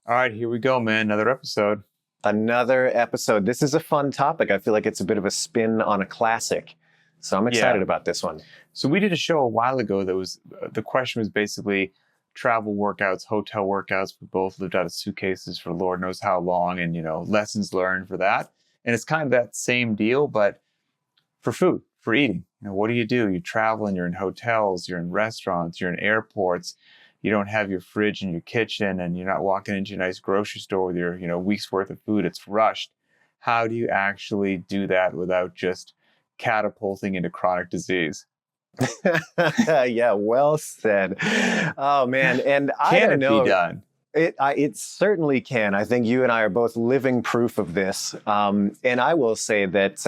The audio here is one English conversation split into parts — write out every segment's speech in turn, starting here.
All right, here we go, man. Another episode. Another episode. This is a fun topic. I feel like it's a bit of a spin on a classic. So I'm excited about this one. So we did a show a while ago that was, the question was basically travel workouts, hotel workouts. We both lived out of suitcases for Lord knows how long and, lessons learned for that. And it's kind of that same deal, but for food, for eating. What do? You travel and you're in hotels, you're in restaurants, you're in airports. You don't have your fridge in your kitchen and you're not walking into a nice grocery store with your, week's worth of food. It's rushed. How do you actually do that without just catapulting into chronic disease? Yeah, well said. Oh, man. And I Can don't know. It be done? It certainly can. I think you and I are both living proof of this. And I will say that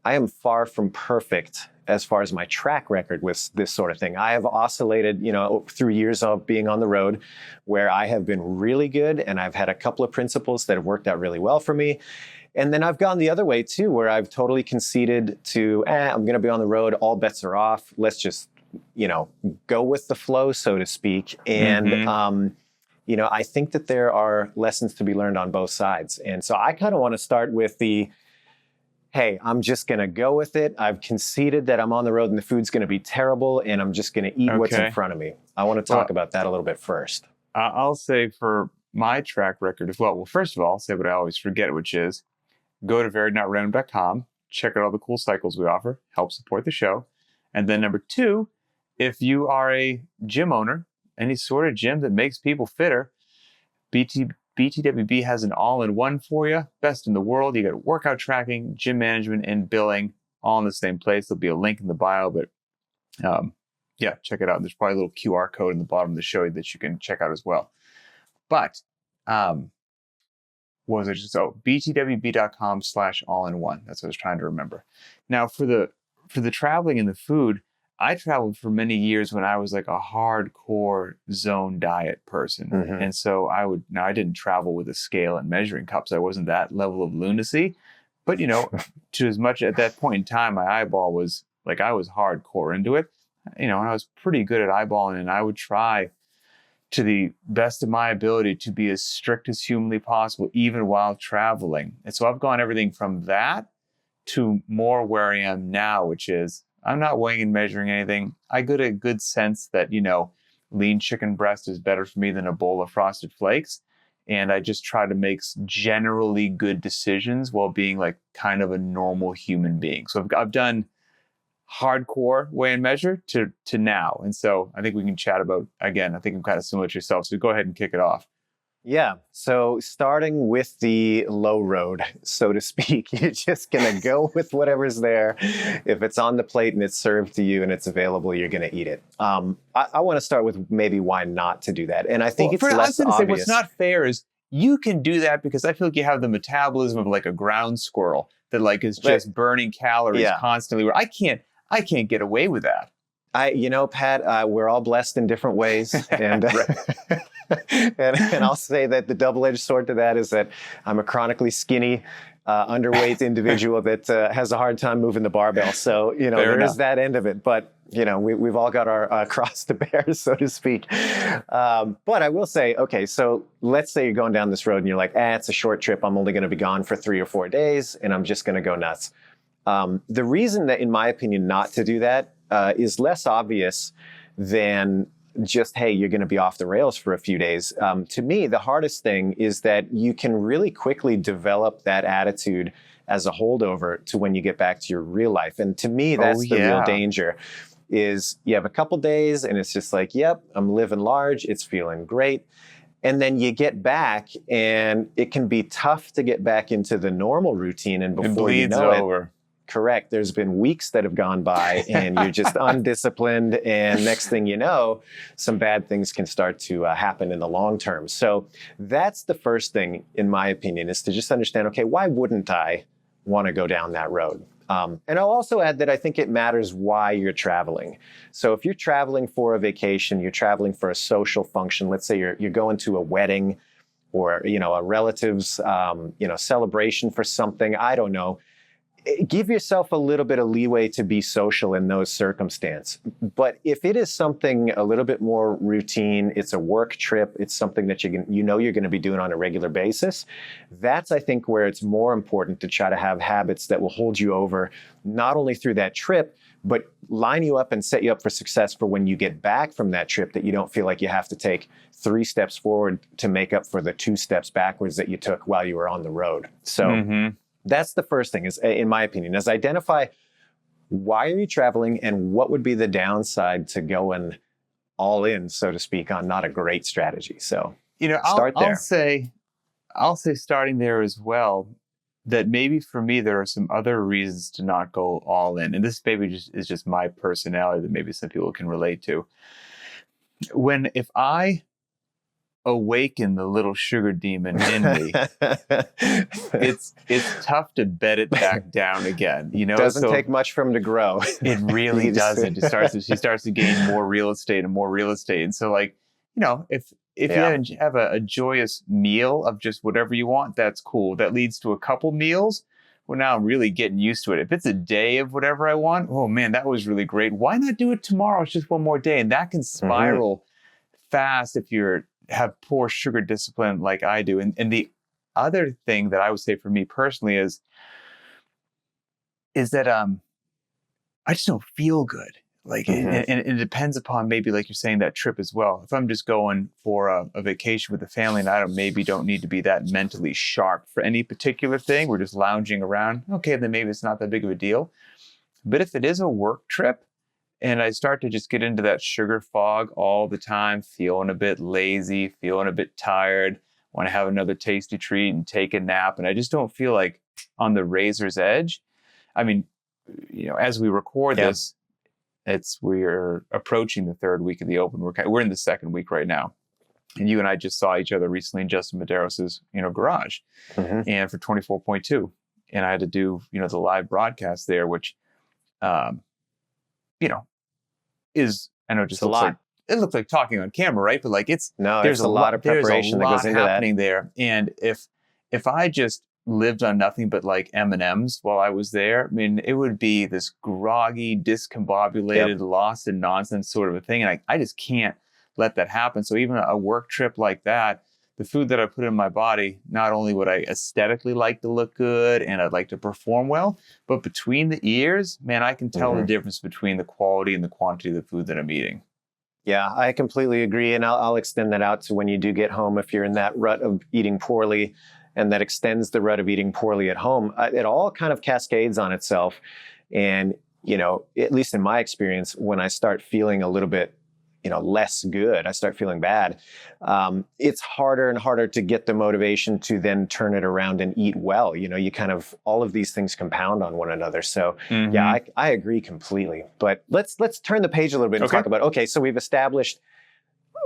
I am far from perfect as far as my track record with this sort of thing. I have oscillated, through years of being on the road where I have been really good and I've had a couple of principles that have worked out really well for me. And then I've gone the other way too, where I've totally conceded to, I'm going to be on the road. All bets are off. Let's just, go with the flow, so to speak. And, I think that there are lessons to be learned on both sides. And so I kind of want to start with hey, I'm just going to go with it. I've conceded that I'm on the road and the food's going to be terrible and I'm just going to eat what's in front of me. I want to talk about that a little bit first. I'll say for my track record as well. Well, first of all, I'll say what I always forget, which is go to variednotrandom.com, check out all the cool cycles we offer, help support the show. And then number two, if you are a gym owner, any sort of gym that makes people fitter, btwb has an all-in-one for you, best in the world. You got workout tracking, gym management, and billing all in the same place. There'll be a link in the bio, but check it out. There's probably a little QR code in the bottom of the show that you can check out as well. But what was it? So btwb.com/all-in-one. That's what I was trying to remember. Now for the traveling and the food, I traveled for many years when I was like a hardcore zone diet person. And so I didn't travel with a scale and measuring cups. I wasn't that level of lunacy, but to as much at that point in time, my eyeball was like, I was hardcore into it, and I was pretty good at eyeballing, and I would try to the best of my ability to be as strict as humanly possible, even while traveling. And so I've gone everything from that to more where I am now, which is I'm not weighing and measuring anything. I get a good sense that, lean chicken breast is better for me than a bowl of Frosted Flakes. And I just try to make generally good decisions while being like kind of a normal human being. So I've done hardcore weigh and measure to now. And so I think we can chat about, again, I think I'm kind of similar to yourself. So go ahead and kick it off. Yeah. So starting with the low road, so to speak, you're just going to go with whatever's there. If it's on the plate and it's served to you and it's available, you're going to eat it. I want to start with maybe why not to do that. And I think it's less obvious. Say what's not fair is you can do that because I feel like you have the metabolism of like a ground squirrel that like is just burning calories constantly. Where I can't get away with that. Pat, we're all blessed in different ways. And and I'll say that the double-edged sword to that is that I'm a chronically skinny, underweight individual that has a hard time moving the barbell. So, there is that end of it. But, we've all got our cross to bear, so to speak. But I will say, okay, so let's say you're going down this road and you're like, it's a short trip. I'm only going to be gone for 3 or 4 days and I'm just going to go nuts. The reason that, in my opinion, not to do that is less obvious than just, hey, you're going to be off the rails for a few days. To me, the hardest thing is that you can really quickly develop that attitude as a holdover to when you get back to your real life. And to me, that's the real danger is you have a couple days and it's just like, yep, I'm living large. It's feeling great. And then you get back and it can be tough to get back into the normal routine. And before you know it, correct. There's been weeks that have gone by and you're just undisciplined. And next thing you know, some bad things can start to happen in the long term. So that's the first thing, in my opinion, is to just understand, okay, why wouldn't I want to go down that road? And I'll also add that I think it matters why you're traveling. So if you're traveling for a vacation, you're traveling for a social function, let's say you're going to a wedding or, a relative's, celebration for something, I don't know. give yourself a little bit of leeway to be social in those circumstances. But if it is something a little bit more routine, it's a work trip, it's something that you're going to be doing on a regular basis, that's, I think, where it's more important to try to have habits that will hold you over, not only through that trip, but line you up and set you up for success for when you get back from that trip, that you don't feel like you have to take 3 steps forward to make up for the 2 steps backwards that you took while you were on the road. So that's the first thing, is, in my opinion, is identify why are you traveling and what would be the downside to going all in, so to speak, on not a great strategy. So start there. I'll say starting there as well, that maybe for me, there are some other reasons to not go all in. And this maybe is just my personality that maybe some people can relate to. If I awaken the little sugar demon in me, it's tough to bed it back down again. Doesn't take much for him to grow. It really doesn't. She starts to gain more real estate and more real estate. And so, if you have a joyous meal of just whatever you want, that's cool. That leads to a couple meals. Well, now I'm really getting used to it. If it's a day of whatever I want, oh man, that was really great. Why not do it tomorrow? It's just one more day. And that can spiral fast if have poor sugar discipline like I do. And the other thing that I would say for me personally is that I just don't feel good. And it depends upon, maybe like you're saying, that trip as well. If I'm just going for a vacation with the family and I don't need to be that mentally sharp for any particular thing, we're just lounging around, okay, then maybe it's not that big of a deal. But if it is a work trip, and I start to just get into that sugar fog all the time, feeling a bit lazy, feeling a bit tired, want to have another tasty treat and take a nap. And I just don't feel like on the razor's edge. I mean, as we record this, we're approaching the 3rd week of the Open. We're in the 2nd week right now. And you and I just saw each other recently in Justin Medeiros' garage, and for 24.2. And I had to do, the live broadcast there, which, is, I know, just a lot. It looks like talking on camera, right? But there's a lot of preparation that goes into happening there. And if I just lived on nothing but M&Ms while I was there, I mean, it would be this groggy, discombobulated, lost in nonsense sort of a thing. And I just can't let that happen. So even a work trip like that, the food that I put in my body, not only would I aesthetically like to look good and I'd like to perform well, but between the ears, man, I can tell the difference between the quality and the quantity of the food that I'm eating. Yeah, I completely agree. And I'll extend that out to when you do get home, if you're in that rut of eating poorly, and that extends the rut of eating poorly at home, it all kind of cascades on itself. And, at least in my experience, when I start feeling a little bit less good, I start feeling bad, it's harder and harder to get the motivation to then turn it around and eat well. You kind of, all of these things compound on one another. So yeah, I agree completely. But let's turn the page a little bit and talk about, so we've established,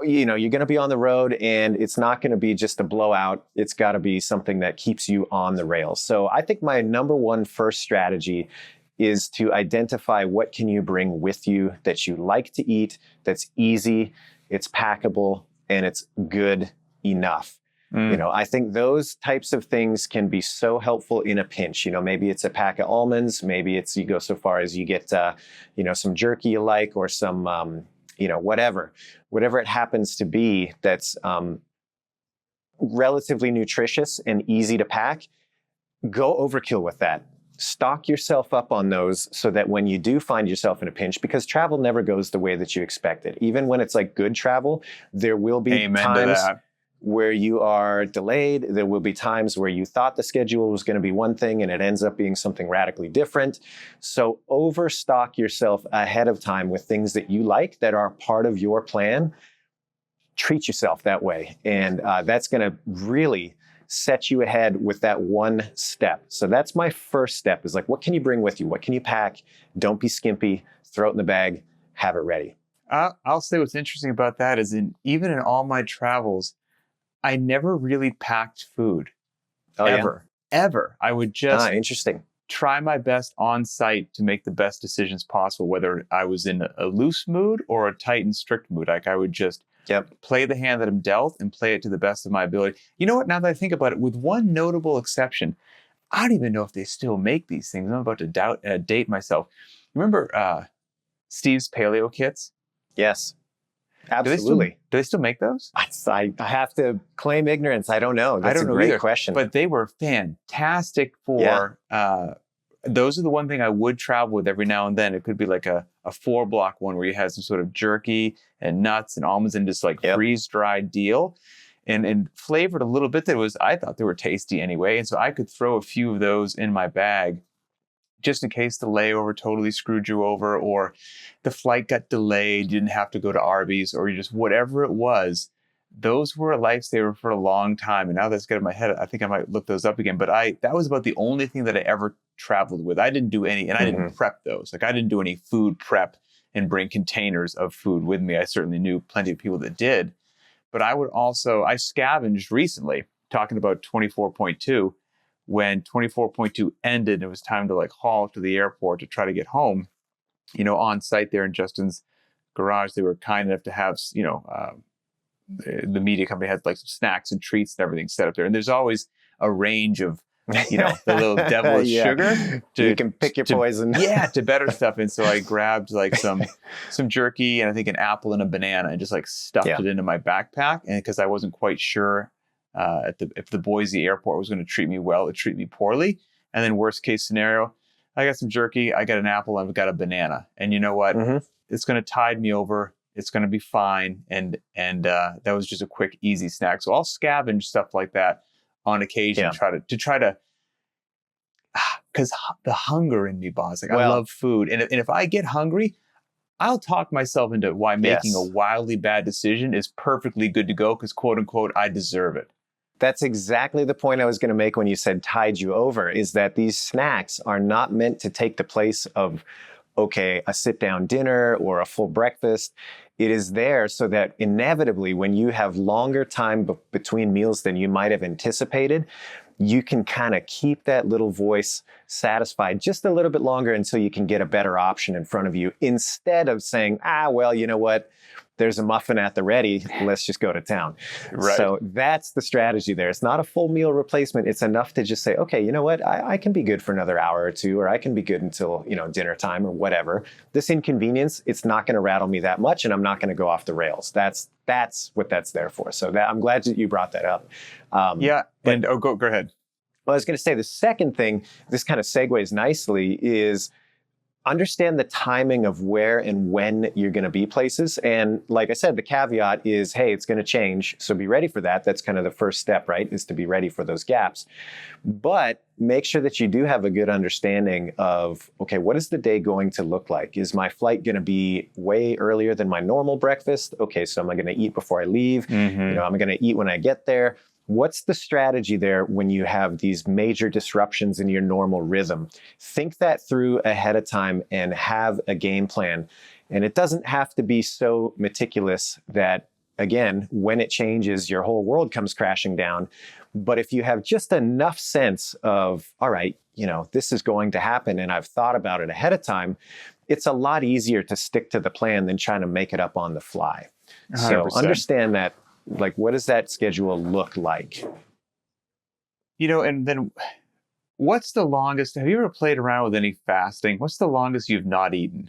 you're going to be on the road and it's not going to be just a blowout. It's got to be something that keeps you on the rails. So I think my number one first strategy is to identify what can you bring with you that you like to eat, that's easy, it's packable, and it's good enough. I think those types of things can be so helpful in a pinch. Maybe it's a pack of almonds, maybe it's, you go so far as you get, some jerky you like, or some, whatever it happens to be that's relatively nutritious and easy to pack. Go overkill with that. Stock yourself up on those so that when you do find yourself in a pinch, because travel never goes the way that you expected. Even when it's good travel, there will be times where you are delayed. There will be times where you thought the schedule was going to be one thing and it ends up being something radically different. So overstock yourself ahead of time with things that you like, that are part of your plan. Treat yourself that way. And that's going to really set you ahead with that one step. So that's my first step, is what can you bring with you? What can you pack? Don't be skimpy, throw it in the bag, have it ready. I'll say what's interesting about that is even in all my travels, I never really packed food. Ever. I would just try my best on site to make the best decisions possible, whether I was in a loose mood or a tight and strict mood. I would just play the hand that I'm dealt and play it to the best of my ability. You know what? Now that I think about it, with one notable exception, I don't even know if they still make these things. I'm about to date myself. Remember Steve's Paleo kits? Yes, Do they still absolutely. do they still make those? I have to claim ignorance. I don't know. I That's a don't know great either. question. But they were fantastic for those are the one thing I would travel with every now and then. It could be like a 4-block one where you have some sort of jerky and nuts and almonds and just like freeze-dried deal. And flavored a little bit I thought they were tasty anyway. And so I could throw a few of those in my bag just in case the layover totally screwed you over, or the flight got delayed, you didn't have to go to Arby's, or you just whatever it was. Those were a lifesaver for a long time. And now that's got in my head, I think I might look those up again. But that was about the only thing that I ever traveled with. I didn't do any, and I didn't prep those. Like I didn't do any food prep and bring containers of food with me. I certainly knew plenty of people that did. But I scavenged recently, talking about 24.2, when 24.2 ended, it was time to like haul to the airport to try to get home. On site there in Justin's garage, they were kind enough to have, the media company had like some snacks and treats and everything set up there. And there's always a range of, the little devilish sugar. You can pick your poison. To better stuff. And so I grabbed like some jerky and I think an apple and a banana and just like stuffed it into my backpack. And because I wasn't quite sure if the Boise airport was going to treat me well or treat me poorly. And then worst case scenario, I got some jerky, I got an apple, I've got a banana. And you know what? It's going to tide me over. It's going to be fine. And that was just a quick, easy snack. So I'll scavenge stuff like that on occasion, try to, because the hunger in me, boss. Like I love food. And if I get hungry, I'll talk myself into why making a wildly bad decision is perfectly good to go because, quote unquote, I deserve it. That's exactly the point I was going to make when you said tide you over, is that these snacks are not meant to take the place of, a sit-down dinner or a full breakfast. It is there so that inevitably when you have longer time between meals than you might have anticipated, you can kind of keep that little voice satisfied just a little bit longer until you can get a better option in front of you, instead of saying, well, you know what? There's a muffin at the ready. Let's just go to town. Right. So that's the strategy there. It's not a full meal replacement. It's enough to just say, okay, you know what? I can be good for another hour or two, or I can be good until, dinner time or whatever. This inconvenience, it's not going to rattle me that much, and I'm not going to go off the rails. That's what that's there for. So I'm glad that you brought that up. Go ahead. Well, I was going to say the second thing, this kind of segues nicely, is understand the timing of where and when you're going to be places. And like I said, the caveat is, hey, it's going to change. So be ready for that. That's kind of the first step, right? Is to be ready for those gaps. But make sure that you do have a good understanding of, okay, what is the day going to look like? Is my flight going to be way earlier than my normal breakfast? Okay, so am I going to eat before I leave? Am I going to eat when I get there? What's the strategy there when you have these major disruptions in your normal rhythm? Think that through ahead of time and have a game plan. And it doesn't have to be so meticulous that, again, when it changes, your whole world comes crashing down. But if you have just enough sense of, all right, this is going to happen and I've thought about it ahead of time, it's a lot easier to stick to the plan than trying to make it up on the fly. 100%. So understand that. Like, what does that schedule look like? And then what's the longest, have you ever played around with any fasting? What's the longest you've not eaten?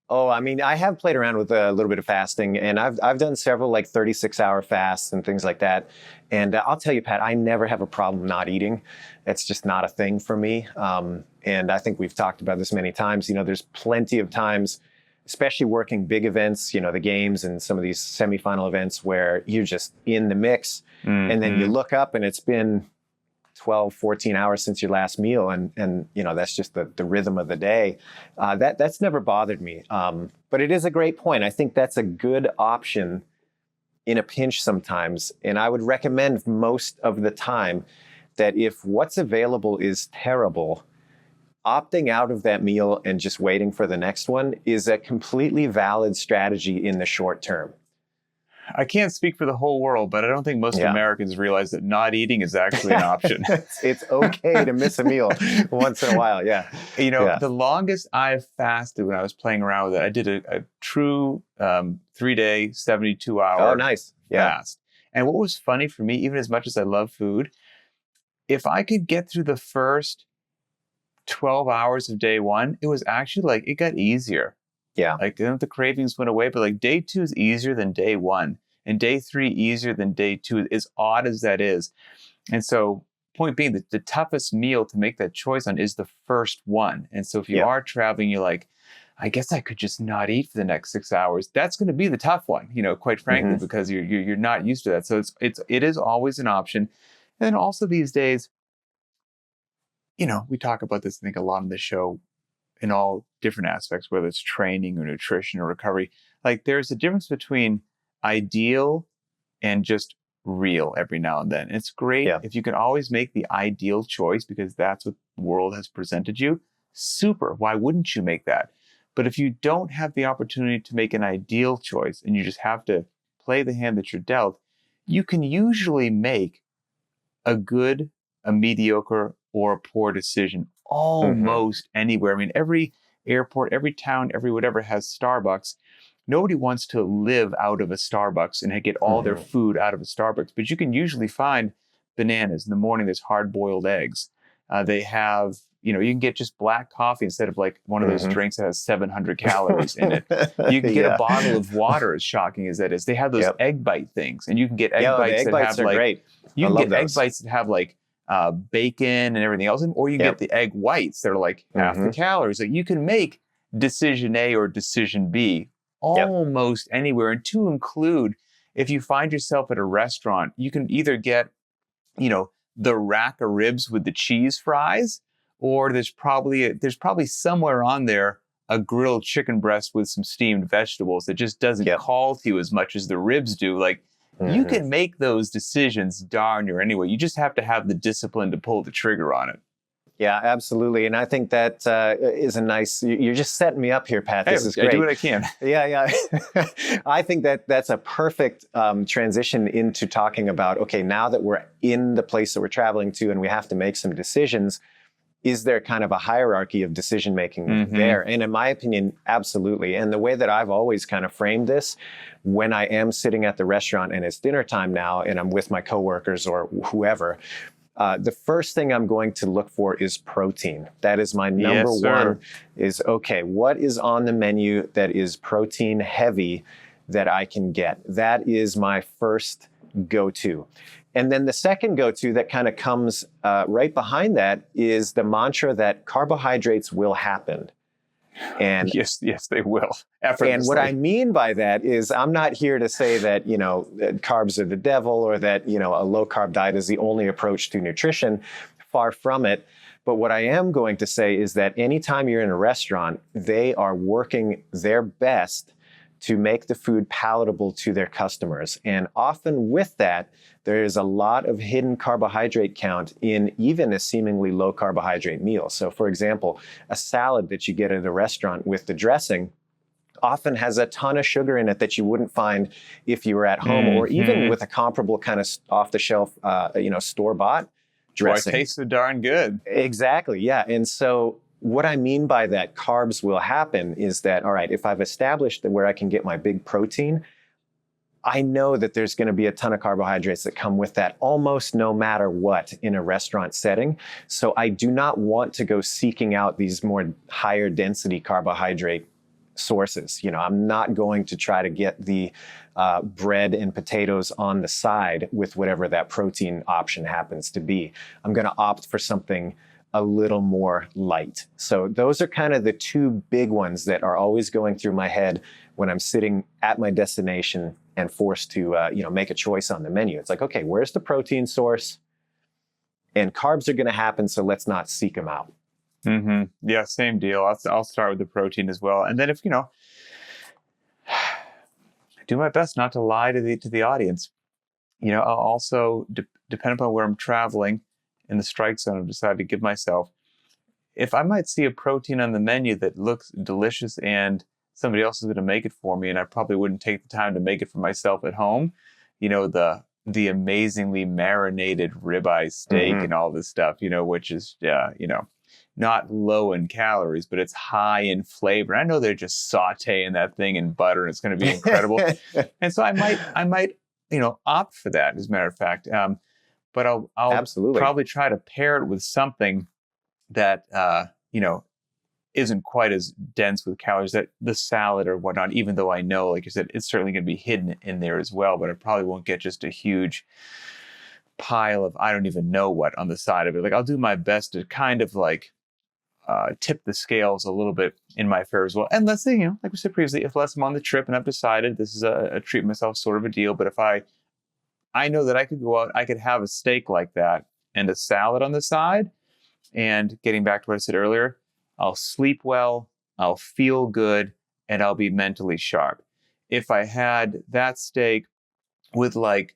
Oh, I mean, I have played around with a little bit of fasting, and I've done several like 36-hour fasts and things like that. And I'll tell you, Pat, I never have a problem not eating. It's just not a thing for me. And I think we've talked about this many times. There's plenty of times, especially working big events, the games and some of these semifinal events where you're just in the mix. And then you look up and it's been 12, 14 hours since your last meal. And that's just the rhythm of the day. That's never bothered me. But it is a great point. I think that's a good option in a pinch sometimes. And I would recommend most of the time that if what's available is terrible, opting out of that meal and just waiting for the next one is a completely valid strategy in the short term. I can't speak for the whole world, but I don't think most Americans realize that not eating is actually an option. It's okay to miss a meal once in a while. Yeah. The longest I've fasted when I was playing around with it, I did a true 3-day, 72-hour nice. fast. And what was funny for me, even as much as I love food, if I could get through the first 12 hours of day one, it was actually like, it got easier. Yeah. Like then the cravings went away, but like day two is easier than day one, and day three easier than day two, as odd as that is. And so point being that the toughest meal to make that choice on is the first one. And so if you are traveling, you're like, I guess I could just not eat for the next 6 hours. That's going to be the tough one, quite frankly, because you're not used to that. So it is always an option. And then also these days, we talk about this, I think, a lot on the show in all different aspects, whether it's training or nutrition or recovery. Like there's a difference between ideal and just real every now and then. It's great if you can always make the ideal choice because that's what the world has presented you. Super. Why wouldn't you make that? But if you don't have the opportunity to make an ideal choice and you just have to play the hand that you're dealt, you can usually make a good, a mediocre, or a poor decision almost anywhere. I mean, every airport, every town, every whatever has Starbucks. Nobody wants to live out of a Starbucks and get all their food out of a Starbucks, but you can usually find bananas. In the morning, there's hard-boiled eggs. They have, you can get just black coffee instead of like one of those drinks that has 700 calories in it. You can get a bottle of water, as shocking as that is. They have those egg bite things, and you can get egg bites that have like, great. You can get egg bites that have like bacon and everything else, or you get the egg whites that are like half the calories. Like you can make decision A or decision B almost anywhere. And to include, if you find yourself at a restaurant, you can either get, the rack of ribs with the cheese fries, or there's probably somewhere on there a grilled chicken breast with some steamed vegetables that just doesn't call to you as much as the ribs do. Like you can make those decisions darn near anyway. You just have to have the discipline to pull the trigger on it. Yeah, absolutely. And I think that is a nice, you're just setting me up here, Pat. This is great. I do what I can. Yeah. I think that's a perfect transition into talking about, okay, now that we're in the place that we're traveling to and we have to make some decisions, is there kind of a hierarchy of decision-making there? And in my opinion, absolutely. And the way that I've always kind of framed this, when I am sitting at the restaurant and it's dinner time now and I'm with my coworkers or whoever, the first thing I'm going to look for is protein. That is my number one is, okay, what is on the menu that is protein heavy that I can get? That is my first go-to. And then the second go-to that kind of comes right behind that is the mantra that carbohydrates will happen. And yes, they will. And what I mean by that is I'm not here to say that, that carbs are the devil or that, a low-carb diet is the only approach to nutrition. Far from it. But what I am going to say is that anytime you're in a restaurant, they are working their best to make the food palatable to their customers. And often with that, there is a lot of hidden carbohydrate count in even a seemingly low carbohydrate meal. So for example, a salad that you get at a restaurant with the dressing often has a ton of sugar in it that you wouldn't find if you were at home or even with a comparable kind of off-the-shelf, store-bought dressing. Why, it tastes so darn good. Exactly, yeah. And so what I mean by that carbs will happen is that, all right, if I've established that where I can get my big protein, I know that there's going to be a ton of carbohydrates that come with that almost no matter what in a restaurant setting. So I do not want to go seeking out these more higher density carbohydrate sources. I'm not going to try to get the bread and potatoes on the side with whatever that protein option happens to be. I'm going to opt for something a little more light. So those are kind of the two big ones that are always going through my head when I'm sitting at my destination and forced to, make a choice on the menu. It's like, okay, where's the protein source? And carbs are going to happen, so let's not seek them out. Yeah, same deal. I'll start with the protein as well. And then if, I do my best not to lie to the audience. I'll also, depending upon where I'm traveling, in the strike zone, I've decided to give myself, if I might see a protein on the menu that looks delicious and somebody else is going to make it for me, and I probably wouldn't take the time to make it for myself at home, the amazingly marinated ribeye steak and all this stuff, which is, not low in calories, but it's high in flavor. I know they're just sauteing that thing in butter and it's going to be incredible. And so I might, opt for that, as a matter of fact. but I'll Absolutely. probably try to pair it with something that, isn't quite as dense with calories, that the salad or whatnot, even though I know, like you said, it's certainly going to be hidden in there as well, but I probably won't get just a huge pile of, I don't even know what on the side of it. Like I'll do my best to kind of like tip the scales a little bit in my fare as well. And let's say, like we said previously, if I'm on the trip and I've decided this is a treat myself sort of a deal, but if I know that I could go out, I could have a steak like that and a salad on the side. And getting back to what I said earlier, I'll sleep well, I'll feel good, and I'll be mentally sharp. If I had that steak with like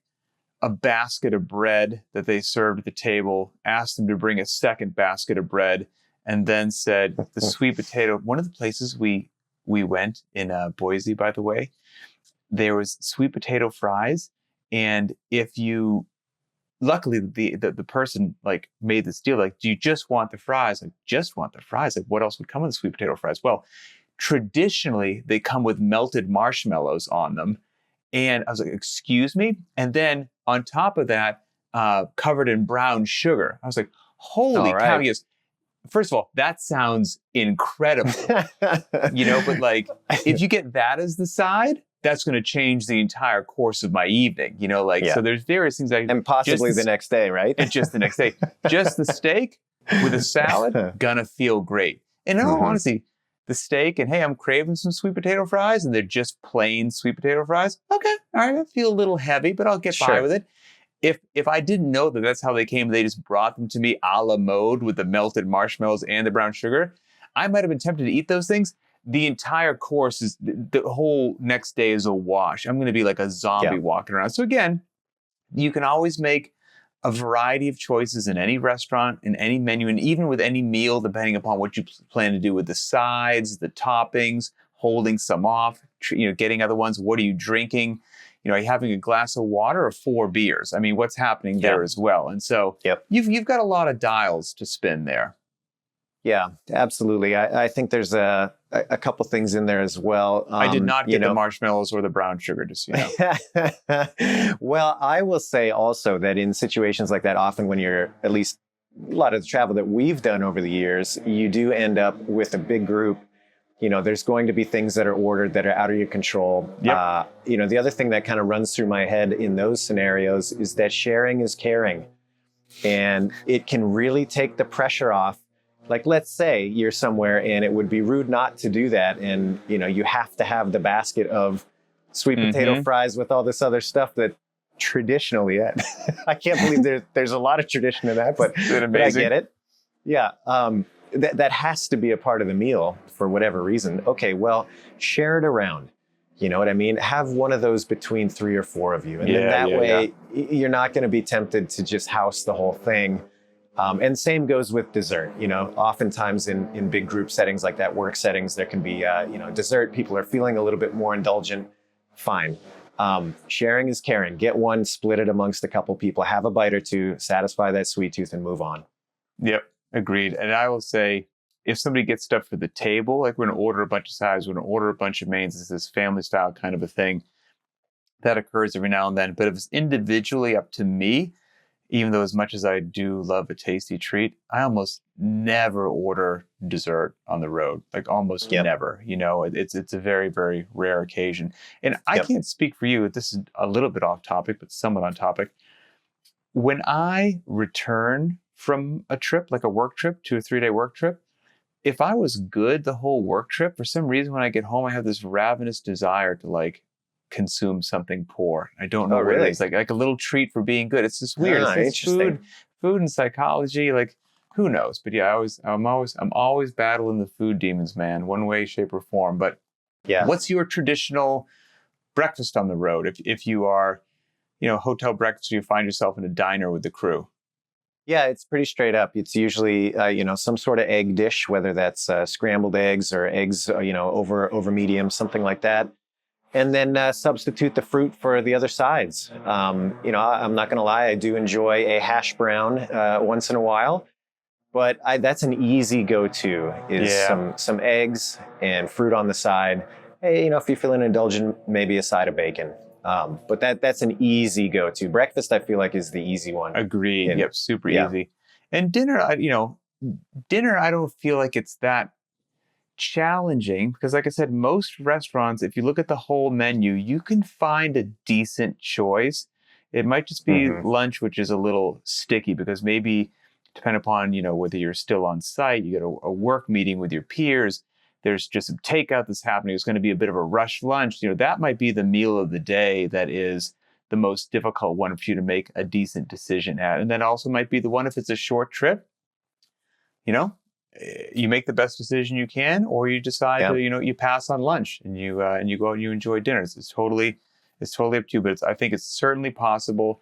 a basket of bread that they served at the table, asked them to bring a second basket of bread, and then said the sweet potato, one of the places we went in Boise, by the way, there was sweet potato fries. And luckily the person like made this deal, like, do you just want the fries? Like, just want the fries. Like, what else would come with the sweet potato fries? Well, traditionally they come with melted marshmallows on them. And I was like, excuse me? And then on top of that, covered in brown sugar. I was like, holy cow, yes. First of all, that sounds incredible, but like, if you get that as the side, that's going to change the entire course of my evening, so there's various things and possibly the next day, right? And just the next day, just the steak with a salad, gonna feel great. And in all honesty, the steak and, hey, I'm craving some sweet potato fries and they're just plain sweet potato fries. Okay. All right. I feel a little heavy, but I'll get by with it. If I didn't know that that's how they came, they just brought them to me a la mode with the melted marshmallows and the brown sugar, I might have been tempted to eat those things. The entire course is, the whole next day is a wash. I'm going to be like a zombie walking around. So again, you can always make a variety of choices in any restaurant, in any menu, and even with any meal, depending upon what you plan to do with the sides, the toppings, holding some off, getting other ones. What are you drinking? Are you having a glass of water or 4 beers? I mean, what's happening there as well? And so you've got a lot of dials to spin there. Yeah, absolutely. I think there's a couple things in there as well. I did not get the marshmallows or the brown sugar, just Well, I will say also that in situations like that, often when you're, at least a lot of the travel that we've done over the years, you do end up with a big group. There's going to be things that are ordered that are out of your control. Yep. The other thing that kind of runs through my head in those scenarios is that sharing is caring. And it can really take the pressure off. Like, let's say you're somewhere and it would be rude not to do that. And, you have to have the basket of sweet potato fries with all this other stuff that traditionally, I can't believe there's a lot of tradition in that, but I get it. Yeah. That has to be a part of the meal for whatever reason. Okay, well, share it around. You know what I mean? Have one of those between 3 or 4 of you. And then that way you're not going to be tempted to just house the whole thing. And same goes with dessert. Oftentimes in big group settings like that, work settings, there can be, dessert. People are feeling a little bit more indulgent. Fine. Sharing is caring. Get one, split it amongst a couple people, have a bite or two, satisfy that sweet tooth and move on. Yep. Agreed. And I will say, if somebody gets stuff for the table, like we're going to order a bunch of sides, we're going to order a bunch of mains, it's this family style kind of a thing that occurs every now and then. But if it's individually up to me, even though as much as I do love a tasty treat, I almost never order dessert on the road, like almost never. It's a very, very rare occasion. And I can't speak for you. This is a little bit off topic, but somewhat on topic. When I return from a trip, like a work trip, 2 or 3 day work trip, if I was good the whole work trip, for some reason when I get home, I have this ravenous desire to like consume something poor. I don't know what it is. Like a little treat for being good. It's just weird. It's food and psychology. Like, who knows? But yeah, I'm always battling the food demons, man, one way, shape, or form. But what's your traditional breakfast on the road? If you are, hotel breakfast, you find yourself in a diner with the crew. Yeah, it's pretty straight up. It's usually, some sort of egg dish, whether that's scrambled eggs or eggs, over medium, something like that. And then substitute the fruit for the other sides. I'm not going to lie, I do enjoy a hash brown once in a while, but that's an easy go-to is some eggs and fruit on the side. Hey, if you're feeling indulgent, maybe a side of bacon. But that's an easy go-to. Breakfast, I feel like, is the easy one. Agreed. And, yep. Super easy. And dinner, dinner, I don't feel like it's that challenging because, like I said, most restaurants, if you look at the whole menu, you can find a decent choice. It might just be lunch, which is a little sticky because maybe depending upon, whether you're still on site, you get a work meeting with your peers, there's just some takeout that's happening. It's going to be a bit of a rush lunch. That might be the meal of the day that is the most difficult one for you to make a decent decision at. And that also might be the one if it's a short trip, you make the best decision you can, or you decide to, you pass on lunch and you go out and you enjoy dinner. It's totally up to you, but I think it's certainly possible.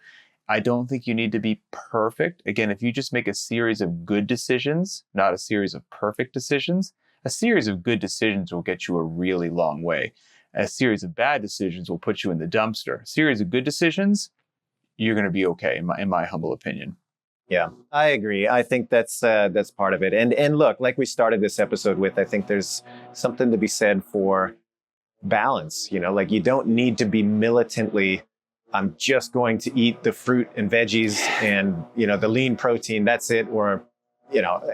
I don't think you need to be perfect. Again, if you just make a series of good decisions, not a series of perfect decisions, a series of good decisions will get you a really long way. A series of bad decisions will put you in the dumpster. A series of good decisions, you're going to be okay, in my humble opinion. Yeah, I agree. I think that's part of it. And look, like we started this episode with, I think there's something to be said for balance. Like you don't need to be militantly, I'm just going to eat the fruit and veggies and, the lean protein, that's it. Or,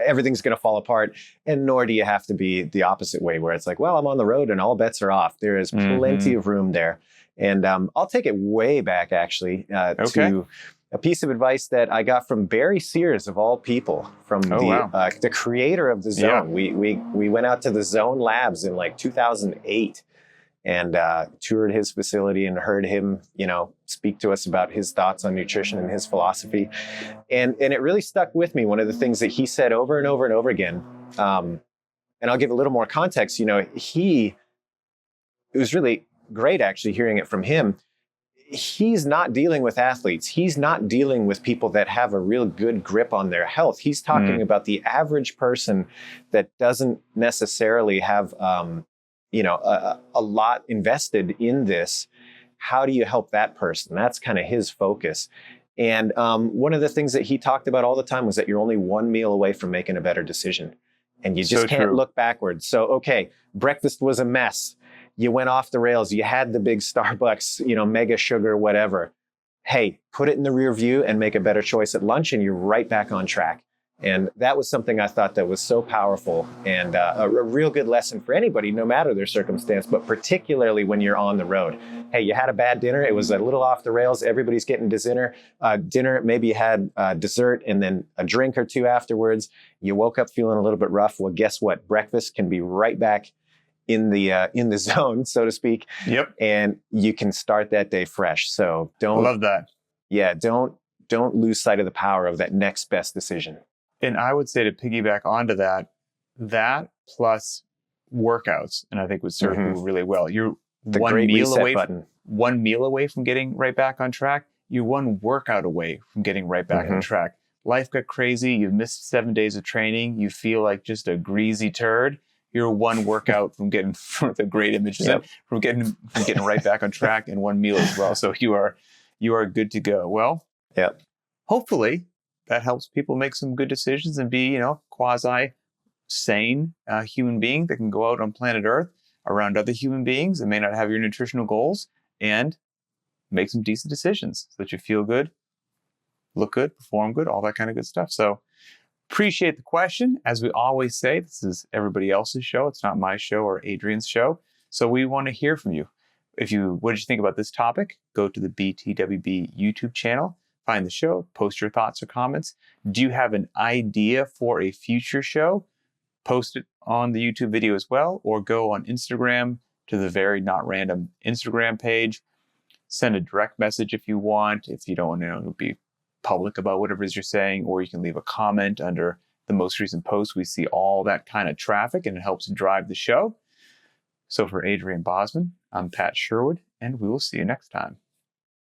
everything's going to fall apart. And nor do you have to be the opposite way where it's like, well, I'm on the road and all bets are off. There is plenty of room there. And I'll take it way back, actually, to a piece of advice that I got from Barry Sears, of all people, from the creator of the Zone. Yeah. We went out to the Zone Labs in like 2008 and toured his facility and heard him, speak to us about his thoughts on nutrition and his philosophy. And it really stuck with me. One of the things that he said over and over and over again, and I'll give a little more context, it was really great actually hearing it from him. He's not dealing with athletes. He's not dealing with people that have a real good grip on their health. He's talking about the average person that doesn't necessarily have, a lot invested in this. How do you help that person? That's kind of his focus. And one of the things that he talked about all the time was that you're only one meal away from making a better decision. And you just can't look backwards. So, okay, breakfast was a mess. You went off the rails. You had the big Starbucks, mega sugar, whatever. Hey, put it in the rear view and make a better choice at lunch and you're right back on track. And that was something I thought that was so powerful and a real good lesson for anybody, no matter their circumstance, but particularly when you're on the road. Hey, you had a bad dinner. It was a little off the rails. Everybody's getting to dinner. Maybe you had dessert and then a drink or two afterwards. You woke up feeling a little bit rough. Well, guess what? Breakfast can be right back in the zone, so to speak. Yep. And you can start that day fresh. So don't love that. Yeah, don't lose sight of the power of that next best decision. And I would say to piggyback onto that plus workouts, and I think would serve you really well. You're one meal away from getting right back on track. You're one workout away from getting right back on track. Life got crazy. You've missed 7 days of training. You feel like just a greasy turd. You're one workout from getting the great images from getting right back on track, and one meal as well. So you are good to go. Well, hopefully that helps people make some good decisions and be, quasi sane human being that can go out on planet Earth around other human beings that may not have your nutritional goals and make some decent decisions so that you feel good, look good, perform good, all that kind of good stuff. So appreciate the question. As we always say, this is everybody else's show. It's not my show or Adrian's show. So we want to hear from you. What did you think about this topic? Go to the btwb YouTube channel, find the show, post your thoughts or comments. Do you have an idea for a future show? Post it on the YouTube video as well, or go on Instagram to the Very Not Random Instagram page. Send a direct message if you want, if you don't want to be public about whatever it is you're saying, or you can leave a comment under the most recent post. We see all that kind of traffic and it helps drive the show. So for Adrian Bosman, I'm Pat Sherwood, and we will see you next time.